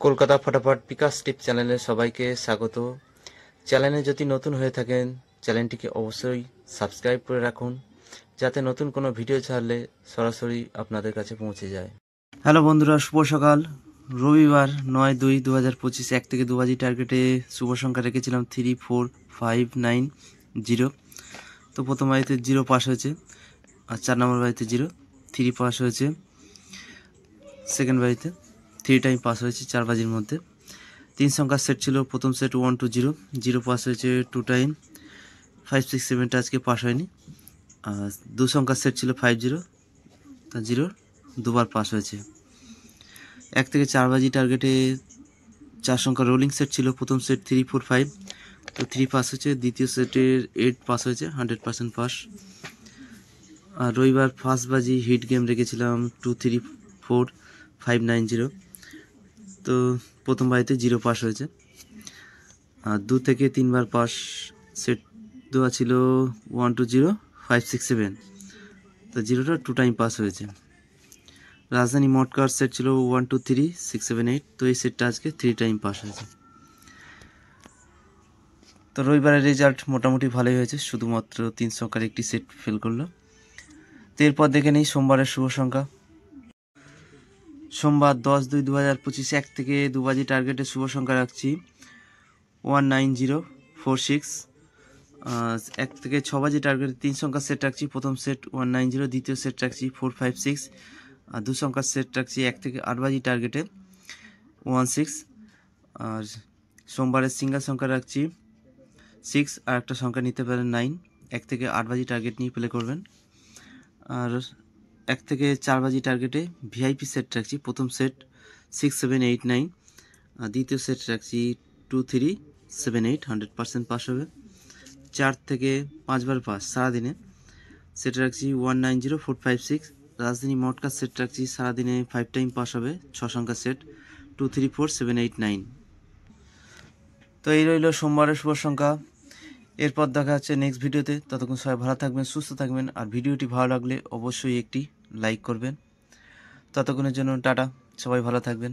কলকাতা ফটাফট বিকাশ টিপ চ্যানেলে সবাইকে স্বাগত। চ্যানেলে যদি নতুন হয়ে থাকেন চ্যানেলটিকে অবশ্যই সাবস্ক্রাইব করে রাখুন, যাতে নতুন কোনো ভিডিও ছাড়লে সরাসরি আপনাদের কাছে পৌঁছে যায়। হ্যালো বন্ধুরা, শুভ সকাল। রবিবার 9/2/2025 1 থেকে 2 বাজি টার্গেটে শুভ সংখ্যা রেখেছিলাম 34590। তো প্রথম বাড়িতে 0 পাস হয়েছে, আর 4 নম্বর বাড়িতে 0, 3 পাস হয়েছে। সেকেন্ড বাড়িতে 3 টাইম পাস হয়েছে 4 বাজির মধ্যে। 3 সংখ্যার সেট ছিল, প্রথম সেট 1 2 0, 0 পাস হয়েছে 2 টাইম। 5 6 7টা আজকে পাস হয়নি। আর 2 সংখ্যার সেট ছিল 5 0, তা 0 দুবার পাস হয়েছে। 1 থেকে 4 বাজি টার্গেটে 4 সংখ্যা রোলিং সেট ছিল, প্রথম সেট 3 4 5, তো 3 পাস হয়েছে। দ্বিতীয় সেটের 8 পাস হয়েছে, 100% পাস। আর রবিবার ফার্স্ট বাজি হিট গেম রেখেছিলাম 2 3 4 5 9 0, তো প্রথম বাজিতে 0 পাস হয়েছে। আর 2 থেকে 3 বার পাস সেট দেওয়া ছিল 1 2 0 5 6 7, তো 0টা 2 টাইম পাস হয়েছে। রাজধানী মটকার সেট ছিল 1 2 3 6 7 8, তো এই সেটটা আজকে 3 টাইম পাস হয়েছে। তো রবিবারের রেজাল্ট মোটামুটি ভালোই হয়েছে, শুধুমাত্র 3 সংখ্যার একটি সেট ফেল করলো। তো এরপর দেখে নিই সোমবারের শুভ সংখ্যা। সোমবার 10/2/2025 1 থেকে 2 বাজি টার্গেটে শুভ সংখ্যা রাখছি 19046। 1 থেকে 6 বাজি টার্গেটে 3 সংখ্যার সেট রাখছি, প্রথম সেট 190, দ্বিতীয় সেট রাখছি 4 5 6, আর 2 সংখ্যার সেট রাখছি 1 থেকে 8 বাজি টার্গেটে 16। আর সোমবারের সিঙ্গেল সংখ্যা রাখছি 6, আর একটা সংখ্যা নিতে পারেন 9। 1 থেকে 8 বাজি টার্গেট নিয়ে প্লে করবেন। আর 1 থেকে 4 বাজি টার্গেটে ভিআইপি সেট রাখছি, প্রথম সেট 6 7 8 9, আর দ্বিতীয় সেট রাখছি 2 3 7 8, 100% পাস হবে। 4 থেকে 5 বার পাস সারাদিনে সেট রাখছি 190 4 5 6। রাজধানী মটকা সেট রাখছি সারাদিনে 5 টাইম পাস হবে, 6 সংখ্যার সেট 2 3 4 7 8 9। তো এই রইল সোমবারের শুভ সংখ্যা। এরপর দেখা যাচ্ছে নেক্সট ভিডিওতে। ততক্ষণ সবাই ভালো থাকবেন, সুস্থ থাকবেন, আর ভিডিওটি ভালো লাগলে অবশ্যই একটি লাইক করবেন। ততক্ষণের জন্য টাটা, সবাই ভালো থাকবেন।